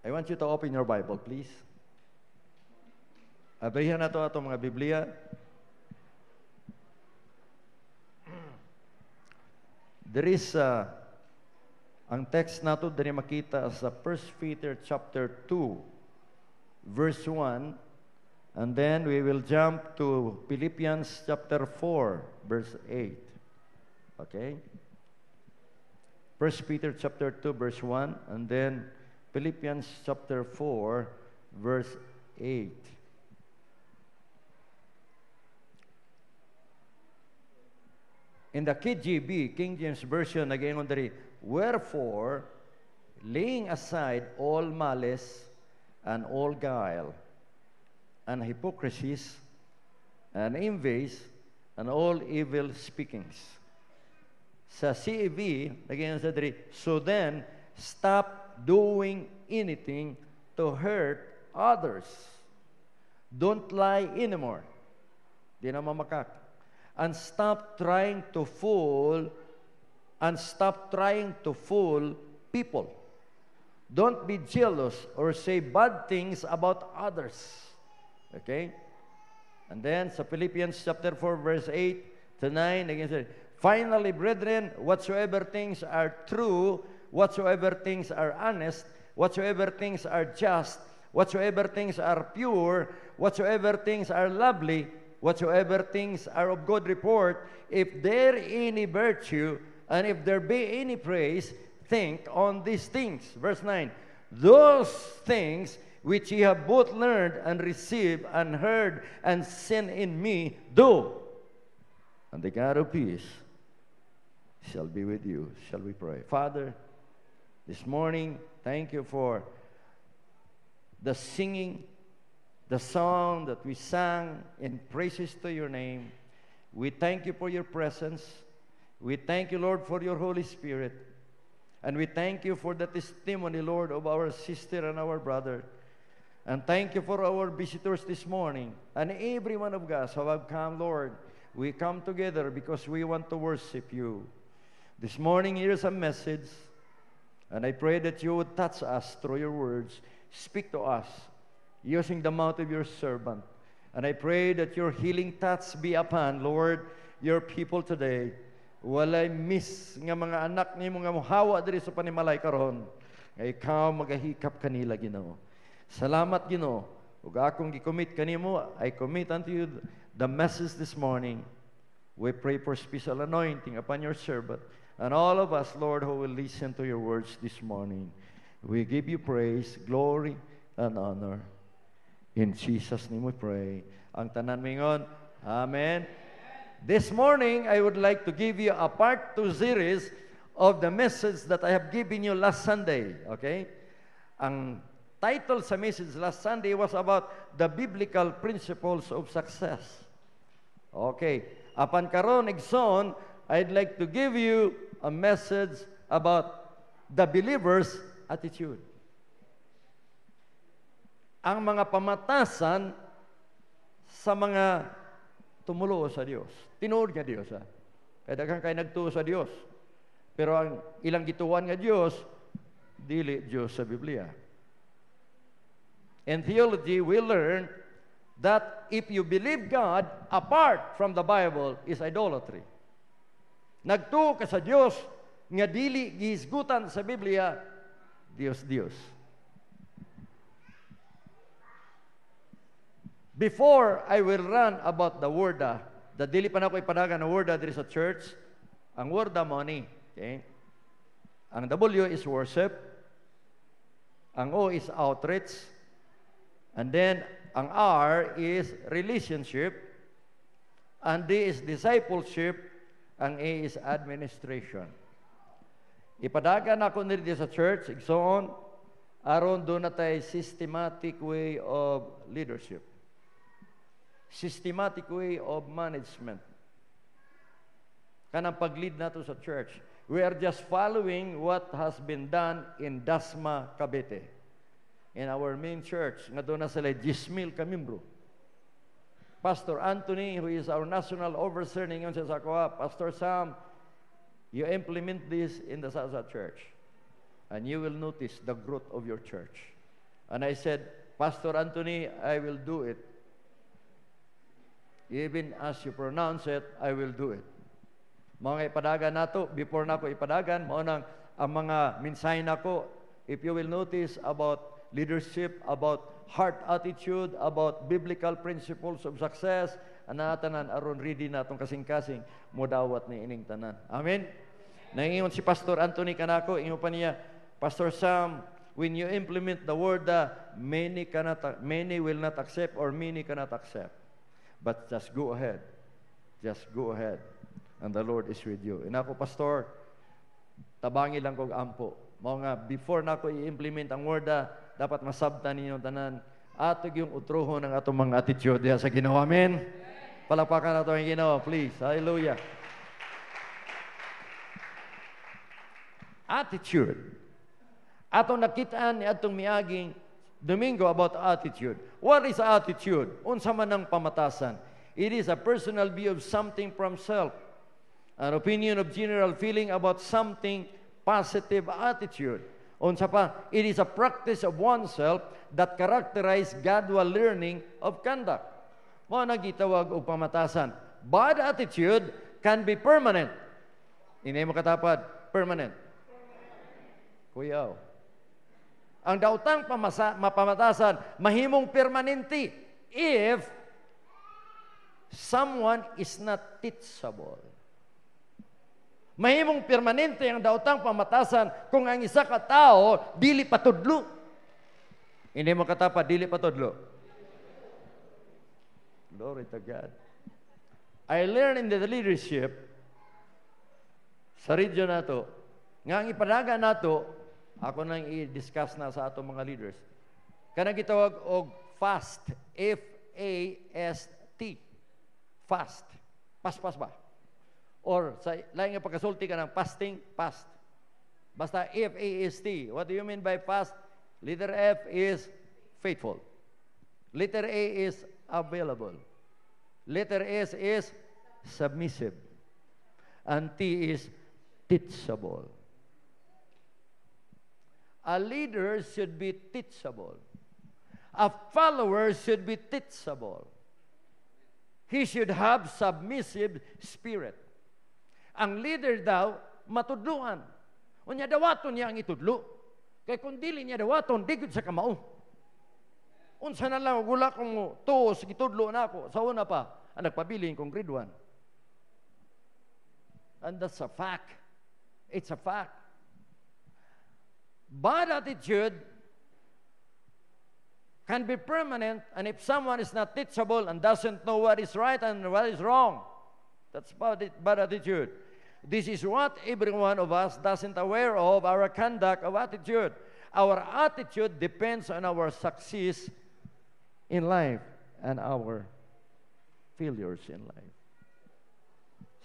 I want you to open your Bible, please. Abrihan na ito atong mga Biblia. There is, ang text nato dali makita sa 1 Peter chapter 2, verse 1, and then we will jump to Philippians chapter 4, verse 8. Okay? 1 Peter chapter 2, verse 1, and then Philippians chapter 4, verse 8. In the KJV, King James Version, nag-iingon diri, wherefore, laying aside all malice and all guile, and hypocrisies, and envies, and all evil speakings. Sa CEV, nag-iingon sa diri, so then, stop doing anything to hurt others. Don't lie anymore. Di na mamakak. And stop trying to fool people. Don't be jealous or say bad things about others. Okay? And then sa Philippians chapter 4 verse 8 to 9 again said, finally, brethren, whatsoever things are true, whatsoever things are honest, whatsoever things are just, whatsoever things are pure, whatsoever things are lovely, whatsoever things are of good report, if there any virtue, and if there be any praise, think on these things. Verse 9, those things which ye have both learned and received and heard and seen in me, do. And the God of peace shall be with you. Shall we pray? Father, this morning, thank you for the singing, the song that we sang in praises to your name. We thank you for your presence. We thank you, Lord, for your Holy Spirit. And we thank you for the testimony, Lord, of our sister and our brother. And thank you for our visitors this morning. And every one of us who have come, Lord, we come together because we want to worship you. This morning, here's a message. And I pray that you would touch us through your words. Speak to us using the mouth of your servant. And I pray that your healing touch be upon, Lord, your people today. Walay miss nga mga anak ni mga muhawa diri sa panimalay karon. Nga ikaw magahikap kanila, Ginoo. Salamat, Ginoo. Ug akong gicommit kanimo, I commit unto you the message this morning. We pray for special anointing upon your servant and all of us, Lord, who will listen to your words this morning. We give you praise, glory, and honor. In Jesus' name we pray. Ang tanan mingon, Amen. This morning, I would like to give you a part 2 series of the message that I have given you last Sunday. Okay? Ang title sa message last Sunday was about the biblical principles of success. Okay. Apan karon igsoon, I'd like to give you a message about the believer's attitude. Ang mga pamatasan sa mga tumulo sa Dios. Tinuod nga Dios. Kaya daghang kay nagtuo sa Dios. Pero ang ilang gituan nga Dios, dili Dios sa Biblia. In theology, we learn that if you believe God apart from the Bible is idolatry. Nagtuo ka sa Dios nga dili gihisgutan sa Biblia, Dios. Before I will run about the worda, the dili pa na ko ipadagan na worda diri sa church, ang worda money. Okay? Ang W is worship, ang O is outreach, and then ang R is relationship, and D is discipleship, ang A is administration. Ipadagan ako nila sa church, igsoon, aron doon na tayo systematic way of leadership. Systematic way of management. Kanang pag-lead nato sa church. We are just following what has been done in Dasma, Cavite. In our main church, nga doon na sila 10,000 kamimbro. Pastor Anthony, who is our national overseer, ningon siya sa ako, Pastor Sam, you implement this in the Sasa Church, and you will notice the growth of your church. And I said, Pastor Anthony, I will do it. Even as you pronounce it, I will do it. Mga ipadagan nato, before na ko ipadagan, maunang ang mga mensahe nako, if you will notice about leadership, about heart attitude, about biblical principles of success, anatanan aron ready na itong kasing-kasing mudawat ni ining tanan. Amen? Nangingon si Pastor Anthony kanako, ingon pa niya, Pastor Sam, when you implement the word, many will not accept or many cannot accept. But just go ahead. Just go ahead. And the Lord is with you. And ako, Pastor, tabangi lang kong ampo. Mao nga, before na ako i-implement ang word, dapat masabtan ninyo tanan. Atog yung utrohon ng atong mga attitude sa ginawa. Amen? Palapakan nato ang ginawa, please. Hallelujah. Attitude. Atong nakitaan ni atong miaging Domingo about attitude. What is attitude? Unsa man ang pamatasan? It is a personal view of something from self. An opinion of general feeling about something, positive attitude. Unsa pa? It is a practice of oneself that characterize gradual learning of conduct. Mao na gitawag og pamatasan. Bad attitude can be permanent. Ini mo katapad, permanent. Kuyaw. Ang daotang mapamatasan, mahimong permanente if someone is not teachable. Mahimong permanente ang daotang pamatasan kung ang isa ka tao dili patudlo. Hindi mo katapad, dili patudlo. Glory to God. I learned in the leadership sa region nato, nga ang ipadaga nato, ako nang i-discuss na sa atong mga leaders. Kanang gitawag og fast. F-A-S-T. Fast. Pas ba? Or sa lain nga pagkasulti ka ng fasting, fast. Basta F-A-S-T. What do you mean by fast? Letter F is faithful. Letter A is available. Letter S is submissive. And T is teachable. A leader should be teachable. A follower should be teachable. He should have submissive spirit. Ang leader daw, matudluan. Unya dawaton niya ang itudlo. Kaya kung dili niya dawaton, digod sa kamao. Unsa na lang, gula kong tuos, gitudlo na ako. Sa una pa, ang nagpabiling kong grade 1. And that's a fact. It's a fact. Bad attitude can be permanent, and if someone is not teachable and doesn't know what is right and what is wrong, that's bad attitude. This is what every one of us doesn't aware of, our conduct of attitude. Our attitude depends on our success in life and our failures in life.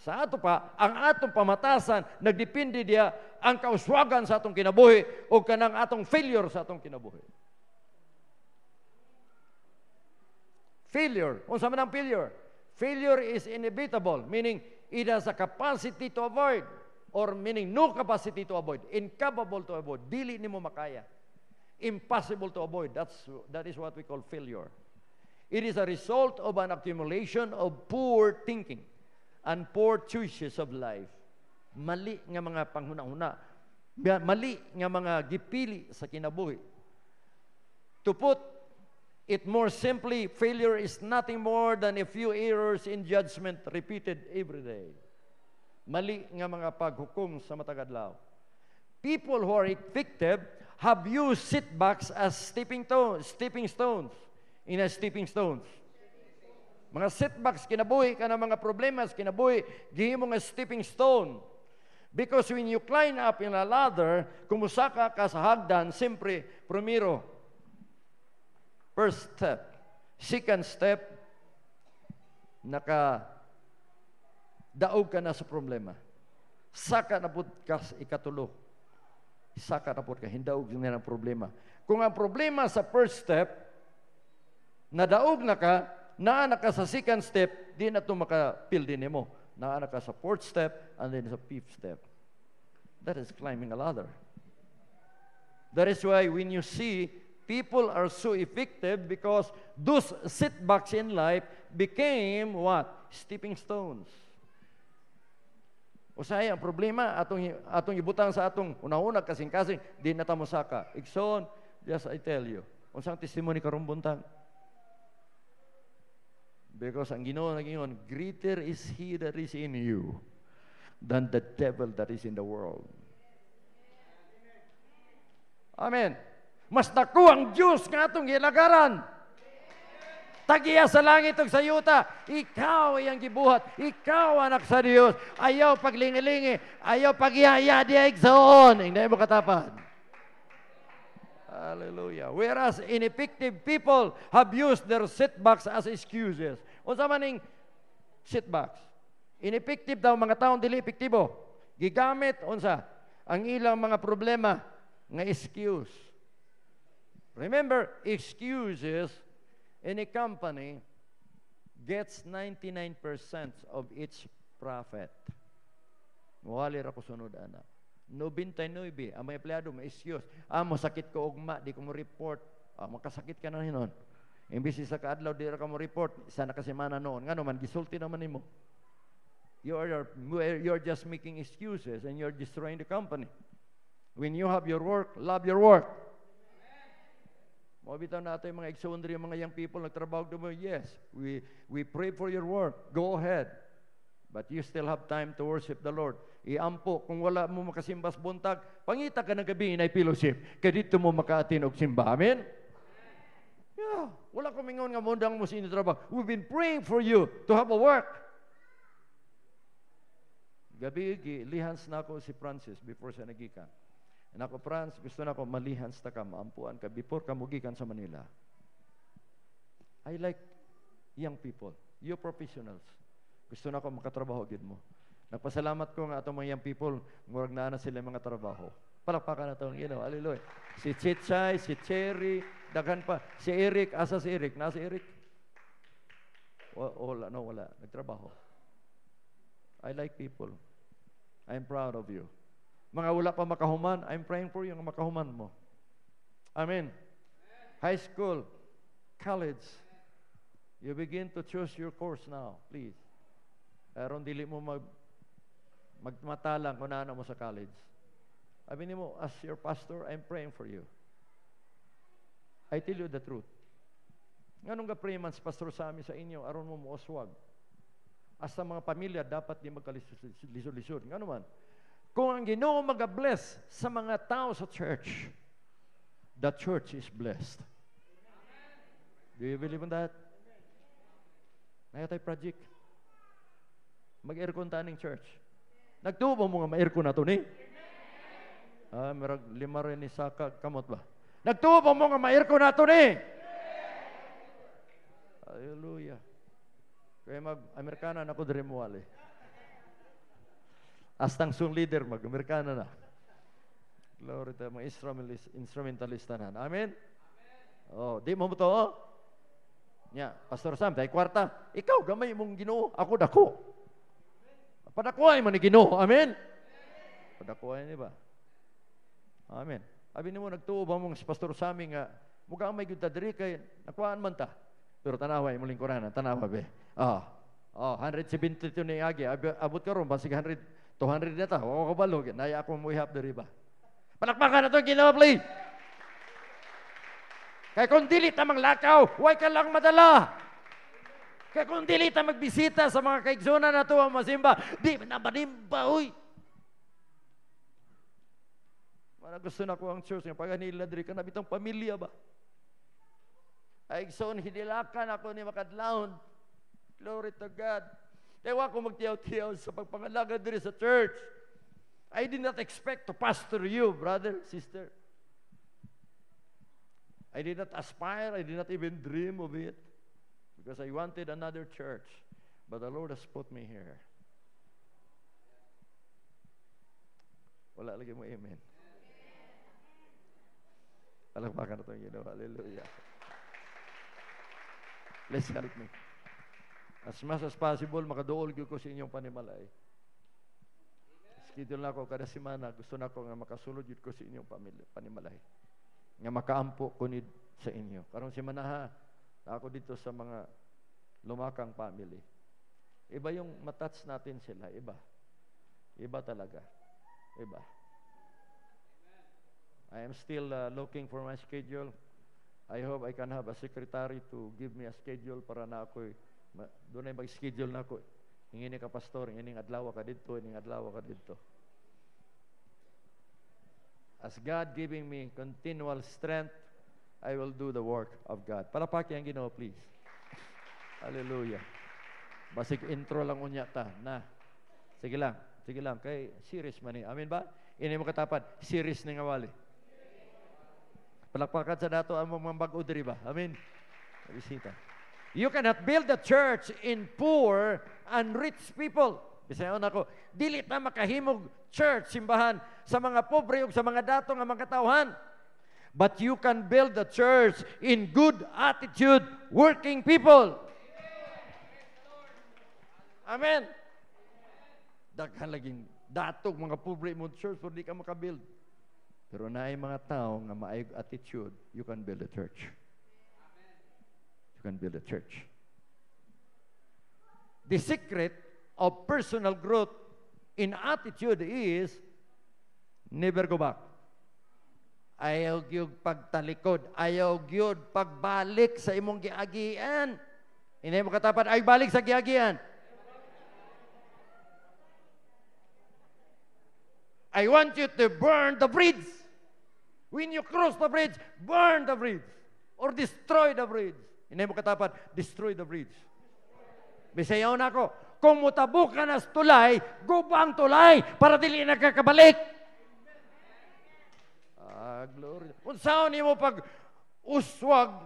Sa ato pa, ang atong pamatasan, nagdepende diya ang kauswagan sa atong kinabuhi o kanang atong failure sa atong kinabuhi. Failure. Unsa man ang failure? Failure is inevitable, meaning it has a capacity to avoid, or meaning no capacity to avoid, incapable to avoid, dili nimo makaya. Impossible to avoid. That is what we call failure. It is a result of an accumulation of poor thinking and poor choices of life. Mali nga mga panghuna-huna. Mali nga mga gipili sa kinabuhi. To put it more simply, failure is nothing more than a few errors in judgment repeated every day. Mali nga mga paghukom sa matag adlaw. People who are effective have used setbacks as stepping stones. Mga setbacks, kinabuhi ka ng mga problemas, kinabuhi, gihimo nga stepping stone. Because when you climb up in a ladder, kumusaka ka sa hagdan, siyempre, primero, first step. Second step, daog ka na sa problema. Saka na po ka ikatulo. Saka na po ka, hindaog na ng problema. Kung ang problema sa first step, nadaog na ka, naana ka sa second step, di na ito makapildi mo. Naana ka sa fourth step, and then sa fifth step. That is climbing a ladder. That is why when you see People are so effective because those setbacks in life became what? Stepping stones. Usay ang problema atong ibutang sa atong una-una kasing-kasing di na ta mosaka. Igsoon, just I tell you. Unsang testimony karong buntag? Because ang Ginoo nagingon, greater is He that is in you than the devil that is in the world. Amen. Mas dako ang Diyos nga atong gilagaran. Tagiya sa langit ug sa yuta, ikaw ay ang gibuhat, ikaw anak sa Dios. Ayaw paglingi-lingi, ayaw pagyaya di igsoon, hindi mo katapan. Hallelujah. Whereas ineffective people have used their setbacks as excuses. Unsa man ning setbacks? Ineffective daw mga taong dili epektibo. Gigamit unsa ang ilang mga problema nga excuse. Remember, excuses in a company gets 99% of its profit. Muwali ra ko sunod ana. 99 ang mga empleyado may excuse. Masakit ko ugma, di ko mo report. Makasakit ka na hinon. Imbis sa kaadlaw di ra ka mo report, isa na ka semana noon. Ngano man gisulti naman nimo. You're just making excuses and you're destroying the company. When you have your work, love your work. Mabitaw natin mga exondry, mga young people nagtrabaho mo. Yes, we pray for your work. Go ahead. But you still have time to worship the Lord. Iampo, kung wala mo makasimbas buntag, pangita ka ng gabi inay fellowship. Kaya dito mo makaatin og simba. Amen? Yeah. Wala ko mingon nga mundang mo sa inyo trabaho. We've been praying for you to have a work. Gabi, lihans na ako si Francis before siya nagikan. And ako, Franz, gusto na ako malihans ta ka, maampuan ka before ka mugikan sa Manila. I like young people, you professionals. Gusto na ako makatrabaho gid mo. Nagpasalamat ko nga atong mga young people, murag na sila mga trabaho. Palakpakan na ito, hallelujah. Si Chichay, si Cherry, daghan pa. Si Eric, asa si Eric? Nasa Eric? Wala, nagtrabaho. I like people. I'm proud of you. Mga wala pa makahuman, I'm praying for you nga makahuman mo. Amen. High school, college, you begin to choose your course now, please. Aron dili mo magmatalang kung ano mo sa college. Sabi mo, as your pastor, I'm praying for you. I tell you the truth. Nganong ga-pray man si pastor sa amin sa inyo, aron mo mooswag. As sa mga pamilya, dapat di magkalisod-lisod. Ngano man? Kung ang Ginoo mag-bless sa mga tao sa church, the church is blessed. Do you believe in that? Nayatay project. Mag-aircon taning church. Nagtubo mo nga ma-aircon na ito ni? Merag 5 rin ni Saka, kamot ba? Nagtubo mo nga ma-aircon na ito ni? Hallelujah. Kaya mag-Amerikana na ako diri mo wali. Astang sun leader, mag-Amerikana na. Glory to mga instrumentalista na. Amen? Oh, di mo to, oh? Nya, Pastor Sam, dahil kwarta, ikaw gamay mong Ginoo, ako dako. Padakuhay man ni Ginoo. Amen? Padakuhay ni ba? Amen. Abi nimo nagtuo ba mong si Pastor Sam nga muga may gyud ta diri kay nakuhaan man ta. Pero tanaway mo lingkuranan, tanawa be. 172 ni agi, abot ka ron basig 100 200 na ta. O kabalo, naya ako mo ihap diri ba? Palakpakan na ito, Ginoo, please. Kaya kung dili ta manglakaw, huwag ka lang madala. Kaya kung dili ta magbisita sa mga kaigsunan na ito ang masimba, di na manimba, uy. Mana gusto na ko ang church, yung pag-anila diri ka na bitang pamilya ba? Aigsoon, hidilakan ako ni makadlaon. Glory to God. Ewa ko magtiyaw-tiyaw sa pagpangalaga diri sa church. I did not expect to pastor you, brother, sister. I did not aspire, I did not even dream of it. Because I wanted another church. But the Lord has put me here. Wala lagi mo amen. Palakpakan na ito, hallelujah. Let's help me. As much as possible, makaduol ko sa inyong panimalay. Schedule na ako kada semana. Gusto na ako nga makasulod ko sa inyong panimalay. nga makaampo kunid sa inyo. Karong si manaha, ako dito sa mga lumakang family. Iba yung matouch natin sila, iba. Iba talaga. Iba. I am still looking for my schedule. I hope I can have a secretary to give me a schedule para na ako doon ay mag-schedule na ako. Ingini ka pastor, ingini adlaw ka dito, ingini adlaw ka dito. As God giving me continual strength, I will do the work of God. Palapaki ang Ginoo, please. Hallelujah. Basig intro lang unya ta na. Sige lang kay serious man ni. Amen ba? Ini mo katapan, serious ni nga wali. Palakpakan sa dato ang mga bag-o diri ba? Amen. Bisita. You cannot build a church in poor and rich people. Bisayon ako, dili ta makahimog church, simbahan sa mga pobre ug sa mga dato nga mga tawhan. But you can build a church in good attitude, working people. Amen. Daghan laging datog mga pobre mo church pero di ka makabuild. Pero naay mga tao nga maayog attitude, you can build a church. You can build a church. The secret of personal growth in attitude is never go back. Ayaw gyud pagtalikod, ayaw gyud pagbalik sa imong giagian. Inay mo katapat ay balik sa giagian. I want you to burn the bridge. When you cross the bridge, burn the bridge. Or destroy the bridge. Hindi mo katapat, destroy the bridge. Bisayaw na ako, kung mutabok ka na sa tulay, gubang tulay para dili nakakabalik. Glory. Unsaon nimo pag uswag,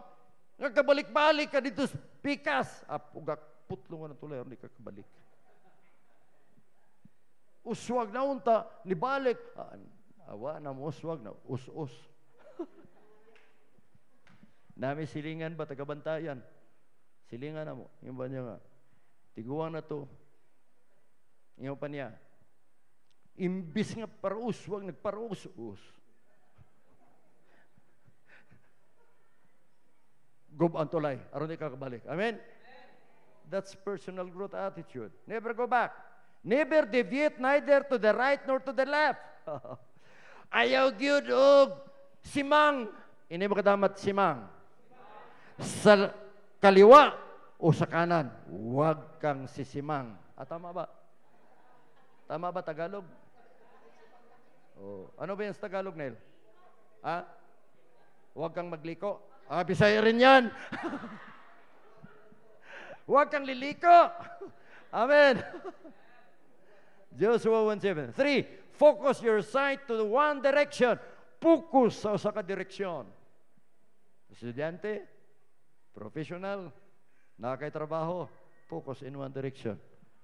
nagkabalik-balik ka dito sa pikas. Ugak putlong ng tulay, hindi ka kabalik. Uswag na unta, nibalik. Awa na mo uswag na, us-us. Nami silingan ba, tagabantayan? Silingan na mo. Yung ba niya nga, tiguang na to. Yung pa niya, imbis nga paruswag, nagparus-us. Gob ang tulay, aron di ka kabalik. Amen? That's personal growth attitude. Never go back. Never deviate neither to the right nor to the left. Ayaw gyud og simang. Ini mo kadamat simang. Sa kaliwa o sa kanan, huwag kang sisimang. Tama ba? Tama ba Tagalog? Ano ba yung sa Tagalog, Neil? Huwag kang magliko. Bisaya rin yan. Huwag kang liliko. Amen. Joshua 1:7. 3. Focus your sight to the one direction. Focus sa usa ka direksyon. Estudyante, professional, nakakay trabaho, focus in one direction.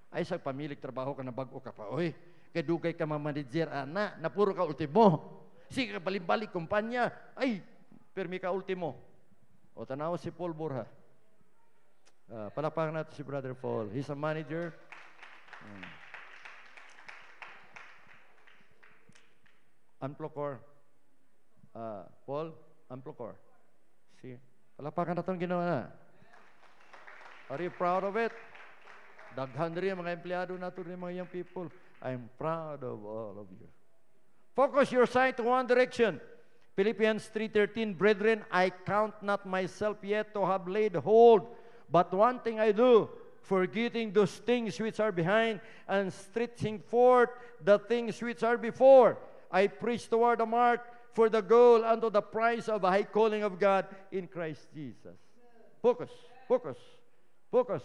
Ay sa pamilik trabaho ka na bago ka pa, oy. Kay dugay ka ma-manager ana, na puro ka ultimo. Sige ka balik-balik kumpanya, ay permi ka ultimo. O tanaw si Paul Borja. Palakpakan natin si Brother Paul. He's a manager. Amplocor. Paul, Amplocor. See? Palakpakan na itong ginawa na. Are you proud of it? Daghan rin mga empleyado natin rin mga young people. I'm proud of all of you. Focus your sight to one direction. Philippians 3:13, Brethren, I count not myself yet to have laid hold, but one thing I do, forgetting those things which are behind and stretching forth the things which are before. I preach toward the mark for the goal unto the prize of the high calling of God in Christ Jesus. Focus, focus, focus.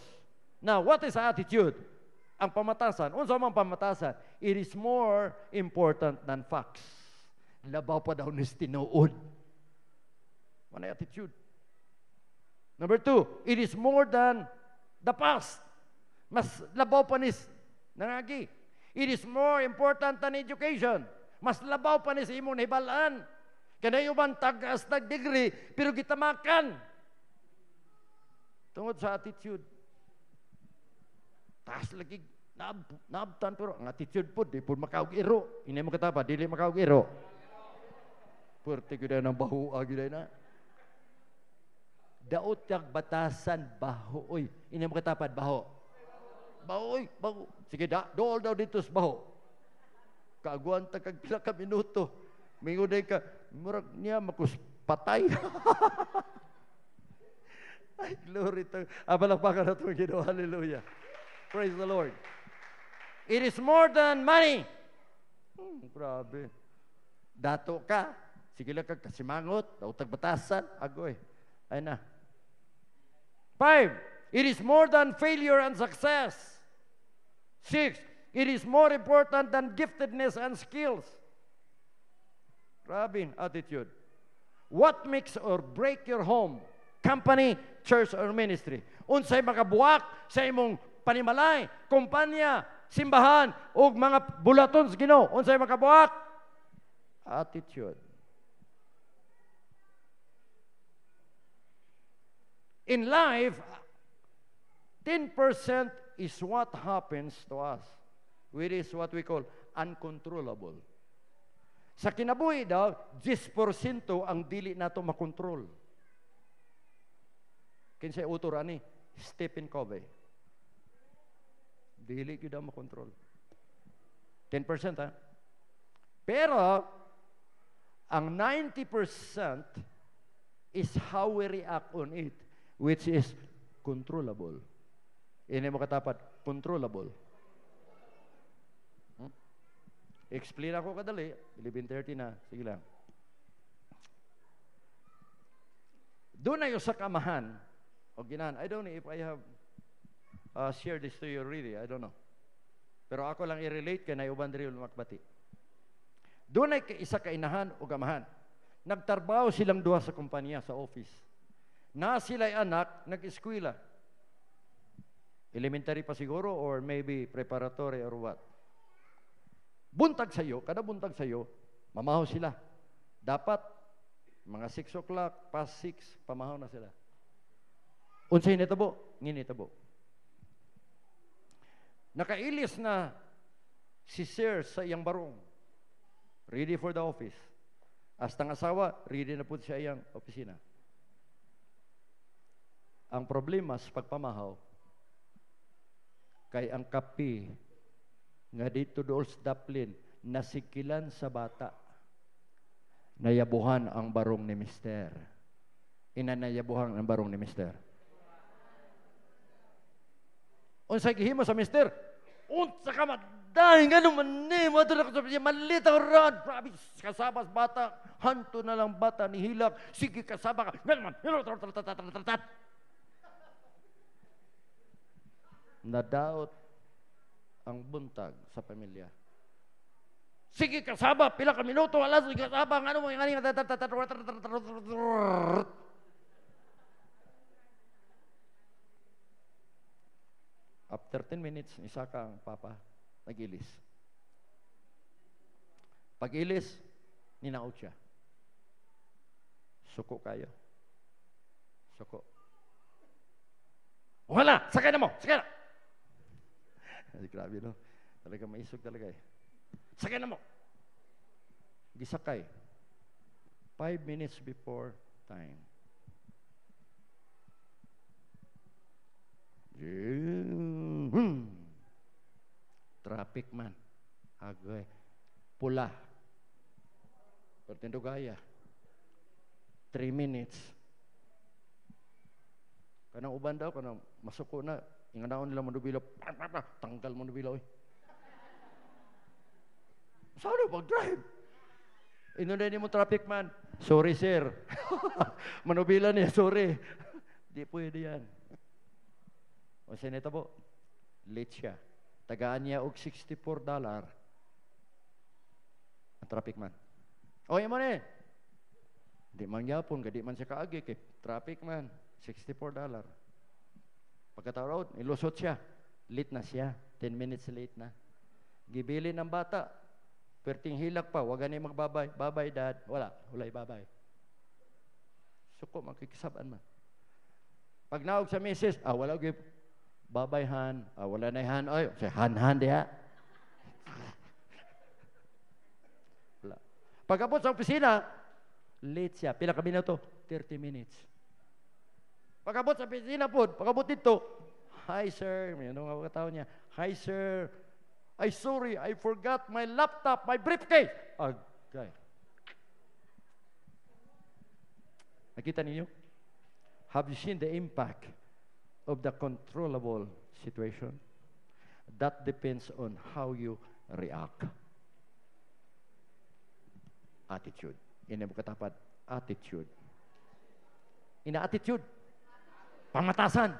Now, what is attitude? Ang pamatasan, unsa man pamatasan, it is more important than facts. Labaw pa daw ni tinuod. Ano attitude? Number 2, it is more than the past. Mas labaw pa ni nangagi. It is more important than education. Mas labaw pa ni sa imong nahibalaan. Kanayo man tagas degree pero gitamakan. Tungod sa attitude. Taas lagi naabtan pero ang attitude po di po makaog iro. Inay mo katapa dili makaog iro. Purti ko na ng baho, agad na. Daot yung batasan, baho. Uy, ini mo katapad, baho. Baho, uy, baho. Sige, dool daw dito sa baho. Kaaguan ta kag pila ka minuto. Minguday ka, murag niya makus patay. Ay, glory to. Abalakpakan na itong Ginoo. Hallelujah. Praise the Lord. It is more than money. Grabe. Dato ka. Sige lang kag kasimangot. Daotag batasan. Agoy. Ay na. 5. It is more than failure and success. 6. It is more important than giftedness and skills. Grabe attitude. What makes or break your home, company, church, or ministry? Unsay makabuwak sa imong panimalay, kumpanya, simbahan, o mga bulaton sa Ginoo? Unsay makabuwak? Attitude. In life, 10% is what happens to us, which is what we call uncontrollable. Sa kinabuhi daw, 10% ang dili nato makontrol. Kinsay utor ani? Stephen Covey. Dili gyud daw makontrol. 10% ha. Pero ang 90% is how we react on it, which is controllable. Ini mo katapat, controllable. Explain ako kadali. 11:30 na. Sige lang. Doon na yung sa kamahan. O ginahan. I don't know if I have shared this to you really. I don't know. Pero ako lang i-relate kay na uban diri makbati. Doon ay isa ka inahan o gamahan. Nagtarbaho silang duha sa kumpanya, sa office. Na sila'y anak, nag-eskwela. Elementary pa siguro or maybe preparatory or what. Buntag sa'yo, kada buntag sa'yo, mamahaw sila. Dapat, mga 6 o'clock, past 6, pamahaw na sila. Unsay nitabo? Nginitabo. Nakailis na si Sir sa iyang barong. Ready for the office. Hasta ang asawa, ready na po siya iyang opisina. Ang problema sa pagpamahaw, kay ang kapi, nga dito dool sa daplin, nasikilan sa bata. Nayabuhan ang barong ni Mister. Nayabuhan ang barong ni Mister. Unsay gihimo sa Mister? Unsa ka madahin nga naman ni mo ito na kasabi, malit ang rod. Grabe, kasabas bata. Hanto na lang bata ni Hilak. Sige, kasaba ka. Nadaot ang buntag sa pamilya. Sige, kasaba, pila ka minuto, alas, kasaba, ano mo, yung after 10 minutes, isa kang papa, nag-ilis. Pag-ilis, ninaot siya. Suko kayo. Suko. Wala, sakay na mo, sakay na. Ay, grabe, no? Talaga maisog talaga eh. Sakay na mo. Gisakay. 5 minutes before time. Traffic man. Agoy. Pula. Pertindo gaya. 3 minutes. Kanang uban daw, kanang masuko na. Yung naon nila manubilo, tanggal manubilo. Saan pag-drive? Inunin mo traffic man. Sorry, sir. Manubila niya, sorry. Di pwede yan. O sinita po, late siya. Tagaan niya og $64. Ang traffic man. O, yun mo na eh. Di man yapon, di man siya kaagi. Traffic man, $64. Pagkatawad, nilusot siya. Late na siya. 10 minutes late na. Gibili ng bata. Perting hilak pa. Huwag ganun magbabay. Babay, dad. Wala. Walay babay. Suko, makikisabaan man. Pag naog sa misis, wala gib. Babay, han. Wala na han. Ay, say, han diha. Wala. Pagkapot sa opisina, Late siya. Pila ka minuto? 30 minutes. Pagabot sa pisina po, pagabot dito, hi sir, may ano nga tao niya, hi sir, sorry, I forgot my laptop, my briefcase. Okay. Nakita ninyo? Have you seen the impact of the controllable situation? That depends on how you react. Attitude. Yan ang katapat. Attitude. Ina-attitude. Pamatasan.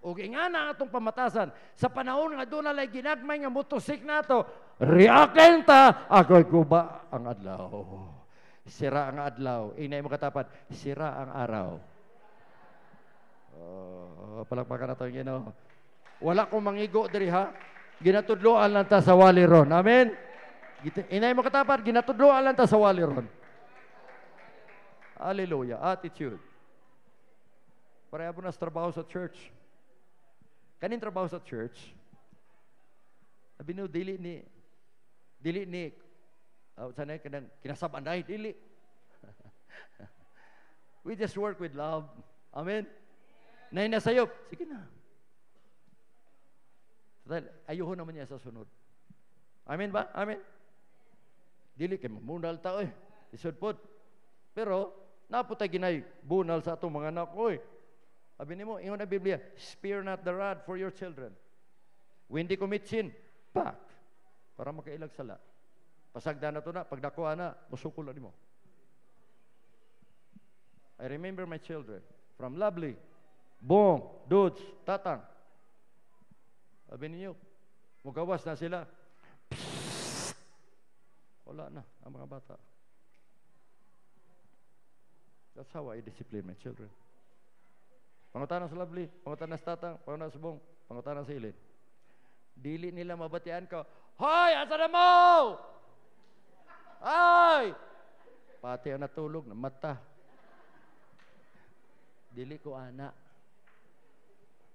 O nga na atong pamatasan. Sa panahon nga doon nalay ginagmay nga motosik na to, reakin ta, ako'y guba ang adlaw. Sira ang adlaw. Inay mo katapat, sira ang araw. Palakpakan na ito yung wala kong mangigo diri ha. Ginatudloan lang ta sa wali ron. Amen? Inay mo katapat, ginatudloan lang ta sa wali ron. Hallelujah. Attitude. Pareha po na sa trabaho sa church. Kanin trabaho sa church, sabi nyo, dili ni, sana kinasaban dahil, dili. We just work with love. Amen? Nainasayop, sige na. Dahil ayuho naman niya sa sunod. Amen ba? Amen? Dili, kay mamunal tao isod po. Pero, naputay ginay, bunal sa atong mga anak ko Sabi ni mo, ingon na Biblia, spare not the rod for your children. When they commit sin, back. Para makailag sala. Pasagda na to na, pagdakuha na, musukul na mo. I remember my children, from Lovely, Bong, Dudes, Tatang. Sabi ninyo, mugawas na sila. Psst! Wala na, ang mga bata. That's how I discipline my children. Pangutanan sa Lovely, pangutanan sa Tatang, pangutanan sa Bong, pangutanan sa Ilin. Dili nila mabatian ko, hoy, asa na mo? Ay! Pati ang natulog na mata. Dili ko anak.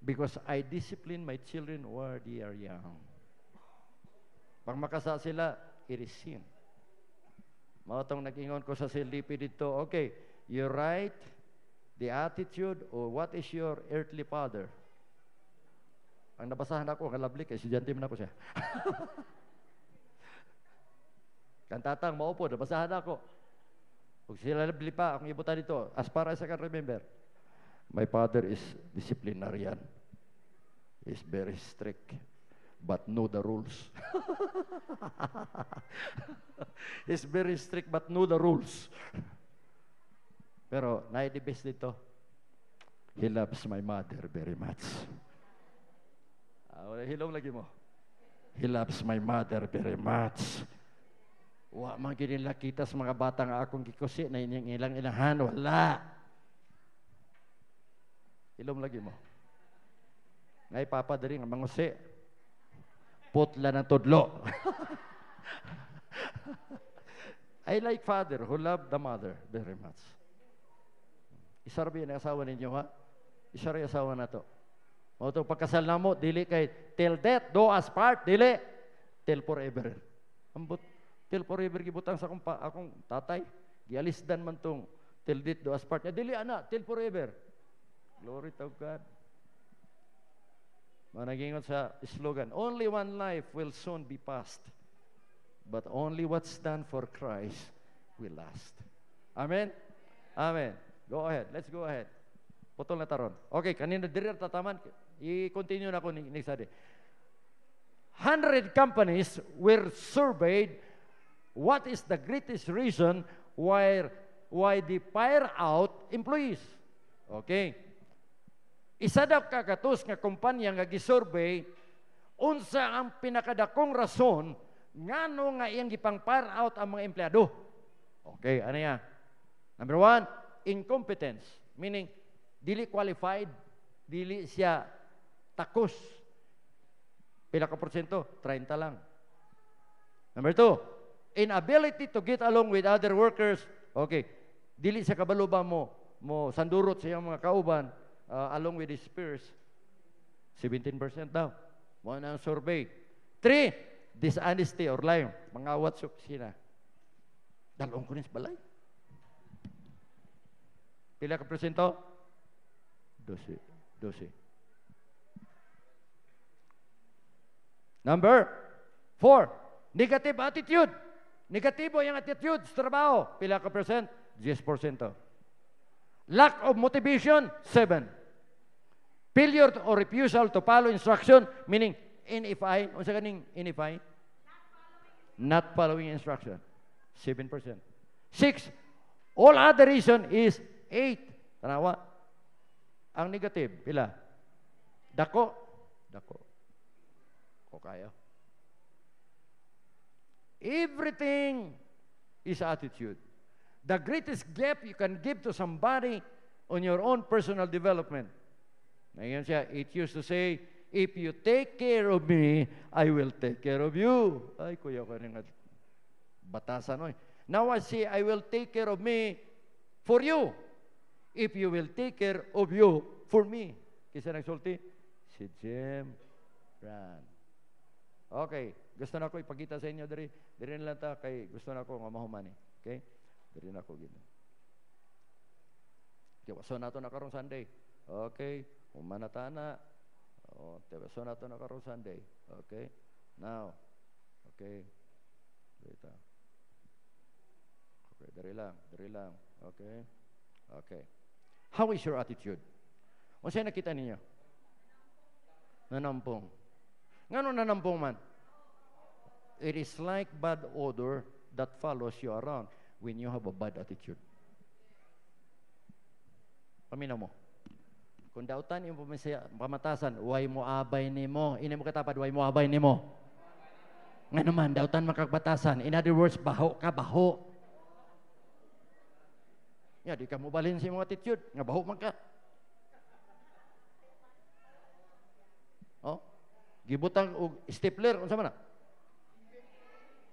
Because I discipline my children while they are young. Pag makasa sila, it is sin. Mautong nag-ingon ko sa CLDP dito, okay, you're right, the attitude or what is your earthly father? Ang nabasahan ako, kalablik, estudyante mo na ko siya. Kantatang, maupo, nabasahan ako. Kung sila nabili pa, akong ibutan dito, as far as I can remember, my father is disciplinarian. He's very strict, but know the rules. He's very strict, but know the rules. Pero, naidibis dito, he loves my mother very much. Hilom lagi mo. He loves my mother very much. Wa man gid nila kita sa mga bata nga akong gikusi na ilang ilahan, wala. Hilom lagi mo. Ngay papa diri nga mangusi. Putla ng tudlo. I like father who loved the mother very much. Isa rin ang asawa ninyo, ha? Isa rin asawa na to. O itong pagkasal na mo, dili kay till death, do us part, dili. Till forever. Ambot, till forever gibutang sa akong tatay. Gialisdan man tong till death, do us part. Dili, anak, till forever. Glory to God. Managingon sa slogan, only one life will soon be passed. But only what's done for Christ will last. Amen? Amen. Go ahead. Let's go ahead. Putol na taron. Okay, kanina diri tataman. I-continue na ko next day. 100 companies were surveyed. What is the greatest reason why they fire out employees? Okay. Isa daw kakatos nga kumpanya nga gisurvey unsa ang pinakadakong rason ngano nga iyang gipang-fire out ang mga empleyado. Okay, ano yan? Number 1, incompetence, meaning dili qualified, dili siya takos. Pila ka porsyento? 30 lang. Number 2, inability to get along with other workers. Okay, dili siya kabalo ba mo sandurot sa iyang mga kauban along with his peers. 17% daw. Mo na ang survey. 3, dishonesty or lying. Mangawat sa opisina. Dalawang kunis balay. Pila ka porsyento? 12. 12. Number 4, negative attitude. Negatibo yung attitude sa trabaho. Pila ka percent? 10%. Lack of motivation, 7. Failure or refusal to follow instruction, meaning NFI. Ano sa kaning NFI? Not following instruction, 7%. 6, all other reason is 8. Tanawa. Ang negative, pila? Dako. Dako. O kayo. Everything is attitude. The greatest gift you can give to somebody on your own personal development. Ngayon siya, it used to say, if you take care of me, I will take care of you. Ay, kuya ko rin batasan. Oy. Now I say, I will take care of me for you. If you will take care of you for me. Kisa nagsulti? Si Jim Brand. Okay. Gusto na ko ipakita sa inyo diri. Diri na lang ta kay gusto na ko nga mahuman eh. Okay? Diri na ko gid. So nato na karong Sunday. Okay? Humana ta na. Oh, so nato na karong Sunday. Okay? Now. Okay. Dito. Okay, diri lang. Okay? Okay. How is your attitude? Unsa nakita ninyo? Nanampong. Ngano nanampong man? It is like bad odor that follows you around when you have a bad attitude. Paminaw mo. Kung dautan yung pamatasan, way mo abay nimo. Ini mo katapad, way mo abay nimo. Nga naman, dautan makagbatasan. In other words, baho ka, baho. Ya, di ka mo balin sa imong attitude. Nga baho man ka. Oh, gibutang og stapler, unsa man na?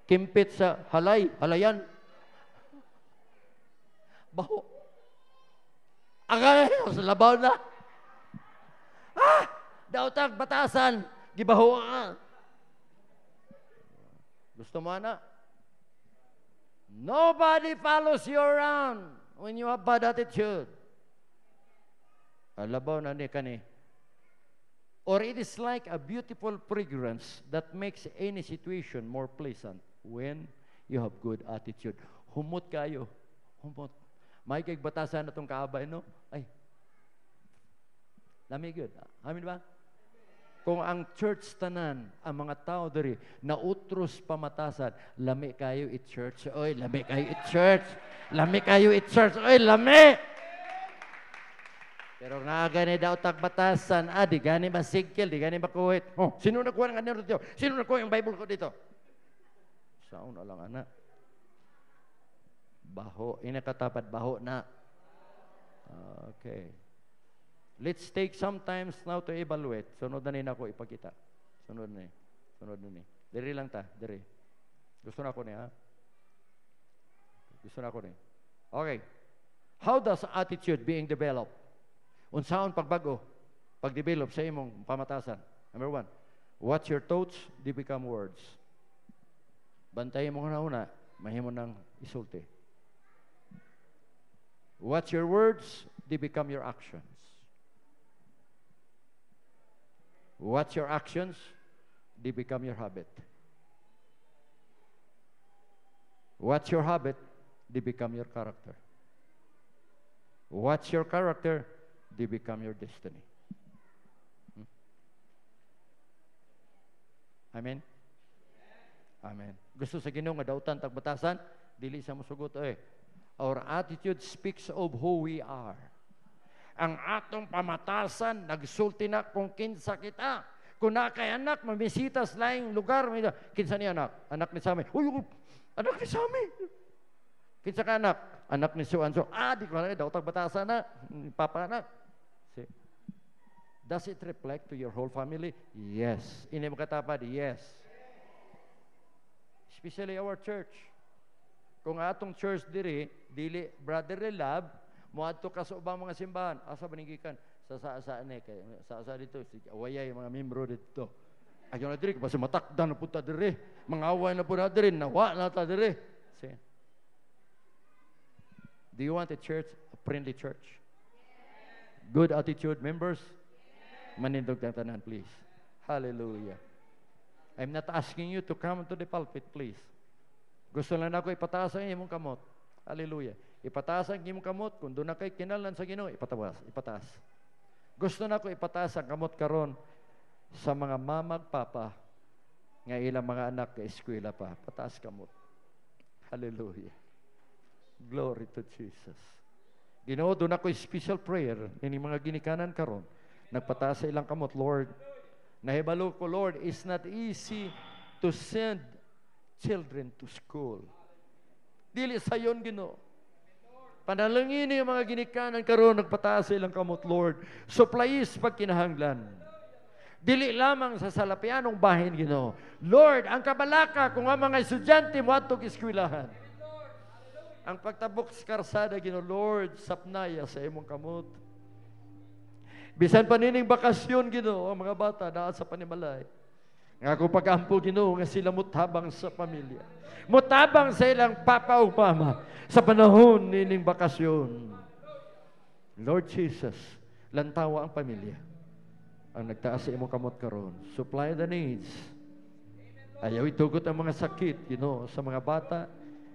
Kimpit sa halayan. Baho. Agay, sa labaw na. Dautag batasan, gibaho ka. Gusto mo na? Nobody follows you around when you have bad attitude. Alabaw na ni kani. Or it is like a beautiful fragrance that makes any situation more pleasant when you have good attitude. Humot kayo. Humot. May kay batasan na itong kaabay, no? Ay. Lami good. Amin ba? Kung ang church tanan, ang mga tao diri, nautros pamatasan, lami kayo it church. Oy, lami kayo it church. Lami kayo it church. Oy, lami! Pero nga gani daw tagbatasan, di gani masigkil, di gani makuhit. Oh, sino nakuha ng ano dito? Sino nakuha yung Bible ko dito? Saan na lang, anak? Baho. Inakatapat, baho na. Okay. Let's take some times now to evaluate. Sunod na rin ako ipakita. Sunod na ni. Diri lang ta, diri. Gusto na ako ni, ha? Gusto na ako ni. Okay. How does attitude being developed? Unsaon pagbago, pag-develop sa imong pamatasan? Number 1, watch your thoughts, they become words. Bantayin mo una, mahimo ng isulti. Watch your words, they become your actions. Watch your actions, they become your habit. Watch your habit, they become your character. Watch your character, they become your destiny. Amen? Amen. Gusto sa Ginoo nga dautan tagbatasan, dili sa musugot Our attitude speaks of who we are. Ang atong pamatasan nagsulti na kung kinsa kita. Kung na kay anak mamisita sa laing lugar, kinsa ni anak? Anak ni Sami. Uy, anak ni Sami. Kinsa ka anak? Anak ni Suanso. Di ko na daw tagbatasan na. Papa anak. See? Does it reflect to your whole family? Yes. Ini mo katapad? Yes. Especially our church. Kung atong church dili brotherly love, moadto ka sa ubang mga simbahan, asa baningikan sa ni kay sa dito si awayay mga membro dito. Ayon na diri kasi matakdan na punta diri, mga away na punta diri, nawa na ta diri. See? Do you want a church, a friendly church? Good attitude, members. Manindog ng tanan, please. Hallelujah. I'm not asking you to come to the pulpit, please. Gusto lang ako ipataas ang imong kamot. Hallelujah. Ipataas ang imong kamot. Kung doon na kay kinahanglan sa Ginoo, ipataas. Gusto na ako ipataas ang kamot karon sa mga mamag papa nga ilang mga anak ka eskwela pa. Pataas kamot. Hallelujah. Glory to Jesus. Ginoo, doon ako special prayer ini mga ginikanan karon. Nagpataas sa ilang kamot, Lord. Nahibalo ko, Lord, it's not easy to send children to school. Dili sa yon, Ginoo. Panalangin yung mga ginikanan karon nagpataas sa ilang kamot, Lord. Supplies pag kinahanglan. Dili lamang sa salapianong bahin, Ginoo. Lord, ang kabalaka kung ang mga estudyante mo atong eskwelahan. Ang pagtabok sa karsada, Ginoo, Lord, sapnaya sa imong kamot. Bisan pa nining bakasyon, Ginoo, ang mga bata naa sa panimalay. Nga kung pag-ampo, Ginoo, nga sila mutabang sa pamilya. Mutabang sa ilang papa o mama sa panahon nining bakasyon. Lord Jesus, lantawa ang pamilya. Ang nagtaas sa imong kamot karon. Supply the needs. Ayaw itugot ang mga sakit, Ginoo, sa mga bata.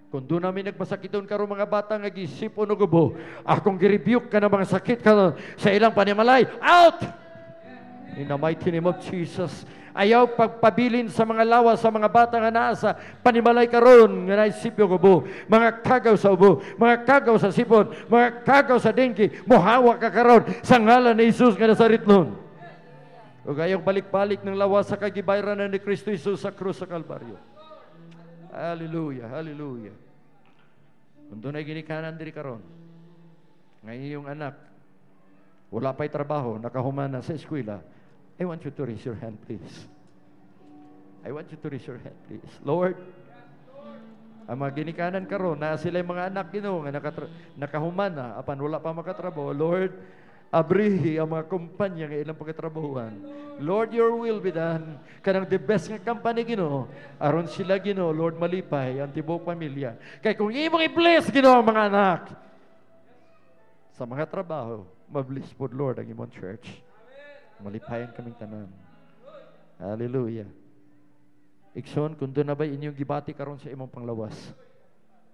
Kung doon namin nagpasakiton karon mga bata nga gisip o nugubo, akong girebuke ka ng mga sakit karon sa ilang panimalay. Out! In the mighty name of Jesus. Ayaw pagpabilin sa mga lawas sa mga bata nga naa sa panimalay karon nga naisip yung ubo. Mga kagaw sa ubo, mga kagaw sa sipon, mga kagaw sa dengue, muhawa ka karon sa ngalan ni Jesus nga Nazaret nun. O gayong balik-balik ng lawas sa kagibayranan ni Kristo Jesus sa krus sa Kalbaryo. Hallelujah, hallelujah. Kung doon ay ginikanan diri karon, ngayon yung anak, wala pa'y trabaho, nakahumana sa eskwela, I want you to raise your hand, please. I want you to raise your hand, please. Lord, ang mga ginikanan karon, na sila yung mga anak, Ginoo, nga nakahumana, apan wala pa makatrabaho, Lord, abrihi ang mga kumpanya nga ilang pagkatrabahuan. Lord, your will be done. Kanang the best nga company, Ginoo. Aron sila, Ginoo, Lord, malipay ang tibok pamilya. Kaya kung imong i-bless, Ginoo, ang mga anak, sa mga trabaho, ma-bless po, Lord, ang imong church. Malipayan kaming tanan. Hallelujah. Ikson, kung doon na ba inyong gibati karon sa imong panglawas?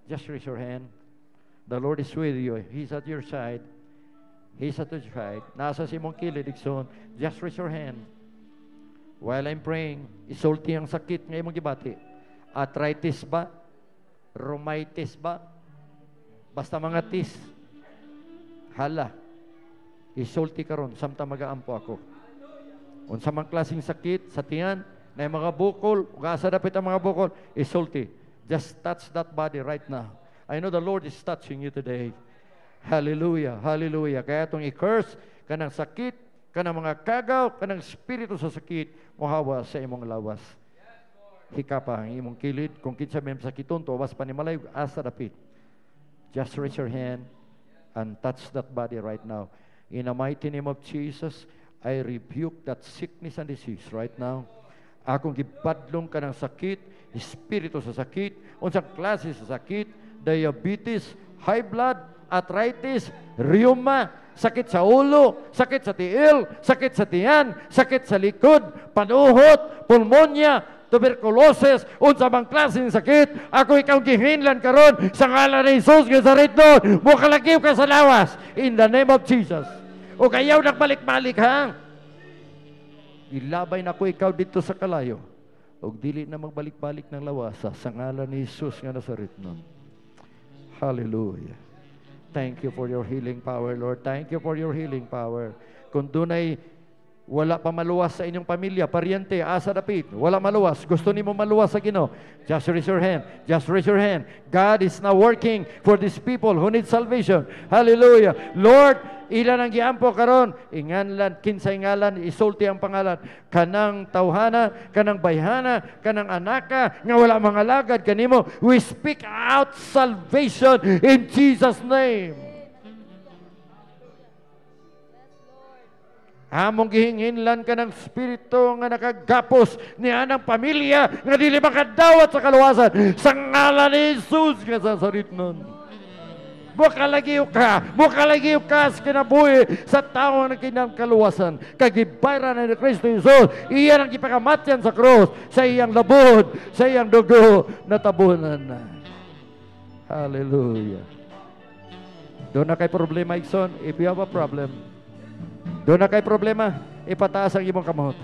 Just raise your hand. The Lord is with you. He's at your side. He's at your side. Nasa si mong kilid, Ikson. Just raise your hand. While I'm praying, isulti ang sakit ng imong gibati. Arthritis ba? Rheumitis ba? Basta mga tis. Hala. Isulti karon samtang mag-aampo ako. Unsa man klaseng sakit sa tiyan, na mga bukol, ugasa dapat ang mga bukol, isulti. Just touch that body right now. I know the Lord is touching you today. Hallelujah, hallelujah. Kaya itong i-curse, kanang sakit, kanang mga kagaw, kanang spirito sa sakit, muhawa sa imong lawas. Hikapa ang imong kilid, kung kinsa may sakiton, tuwas panimalay, asa dapit. Just raise your hand and touch that body right now. In the mighty name of Jesus, I rebuke that sickness and disease right now. Akong gipadlong ka ng sakit, espiritu sa sakit, unsang klase sa sakit, diabetes, high blood, arthritis, rheuma, sakit sa ulo, sakit sa tiil, sakit sa tiyan, sakit sa likod, panuhot, pulmonya, tuberculosis, unsa bang klaseng sakit, ako ikaw gihinlan karon sa ngalan ni Jesus Nazaret nun, mukalagib ka sa lawas, in the name of Jesus. O kayaw nagbalik-balik ha? Ilabay na ko ikaw dito sa kalayo. O dili na magbalik-balik ng lawasa sa ngalan ni Jesus nga Nazaret nun. Hallelujah. Thank you for your healing power, Lord. Thank you for your healing power. Kung dunay wala pa maluwas sa inyong pamilya, paryente, asa dapit, wala maluwas, gusto nimo maluwas sa Ginoo, just raise your hand. Just raise your hand. God is now working for these people who need salvation. Hallelujah. Lord, ilan ang giampo karon, inganlan, kinsay ngalan, isulti ang pangalan, kanang tawhana, kanang bayhana, kanang anaka, nga wala mga lagad kanimo, we speak out salvation in Jesus' name. Among gihinginlan ka ng spirito nga nakagapos niya ng pamilya nga dili makadawat sa kaluwasan sa ngalan ni Jesus nga Nazaret nun. Mukalagiyo ka sa kinabuhi sa tao na kinangkaluwasan. Kagibayran na ni Kristo Jesus, iyan ang ipakamatyan sa cross, sa iyang labod, sa iyang dugo na tabunan na. Hallelujah. Doon na kay problema, Ikson, if you have a problem, doon na kay problema, ipataas ang imong kamot.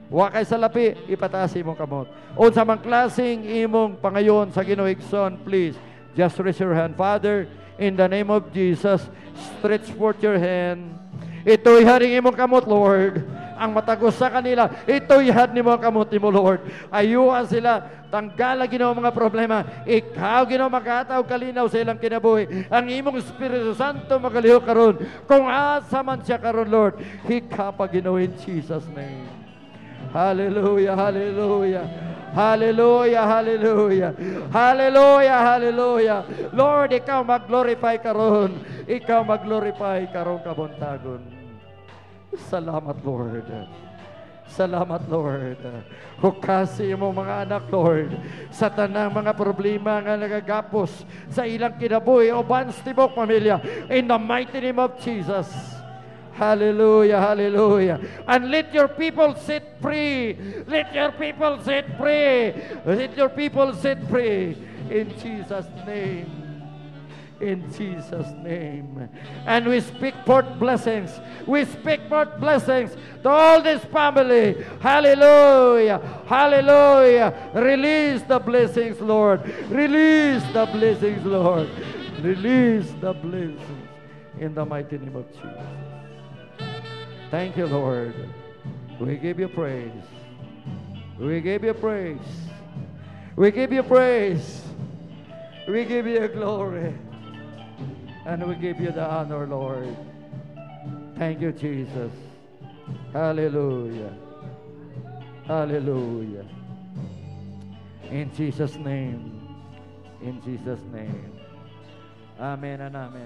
Wa kay sa lapi, ipataas imong kamot. O sa mga klaseng imong pangayon sa Ginoo, Ikson, please, just raise your hand. Father, in the name of Jesus, stretch forth your hand. Ito'y haring imong kamot, Lord. Ang matagos sa kanila, ito'y had ni mo kamot ni mo, Lord. Ayuhan sila, tanggala Ginoo mga problema. Ikaw, Ginoo, magkataw kalinaw sa ilang kinabuhi. Ang imong Espiritu Santo magaliho karon. Kung asa man siya karon, Lord, hikapa Ginoo in Jesus' name. Hallelujah, hallelujah. Hallelujah, hallelujah. Hallelujah, hallelujah. Lord, ikaw mag-glorify karon. Ikaw mag-glorify karon kabuntagon. Salamat, Lord. Salamat, Lord. Hukasi mo mga anak, Lord, sa tanang mga problema nga nagagapos sa ilang kinabuhi o bans tibok pamilya. In the mighty name of Jesus. Hallelujah, hallelujah. And let your people set free. Let your people set free. Let your people set free. In Jesus' name. In Jesus' name. And we speak forth blessings. We speak forth blessings to all this family. Hallelujah. Hallelujah. Release the blessings, Lord. Release the blessings, Lord. Release the blessings in the mighty name of Jesus. Thank you, Lord. We give you praise. We give you praise. We give you praise. We give you glory. And we give you the honor, Lord. Thank you, Jesus. Hallelujah. Hallelujah. In Jesus' name. In Jesus' name. Amen and amen.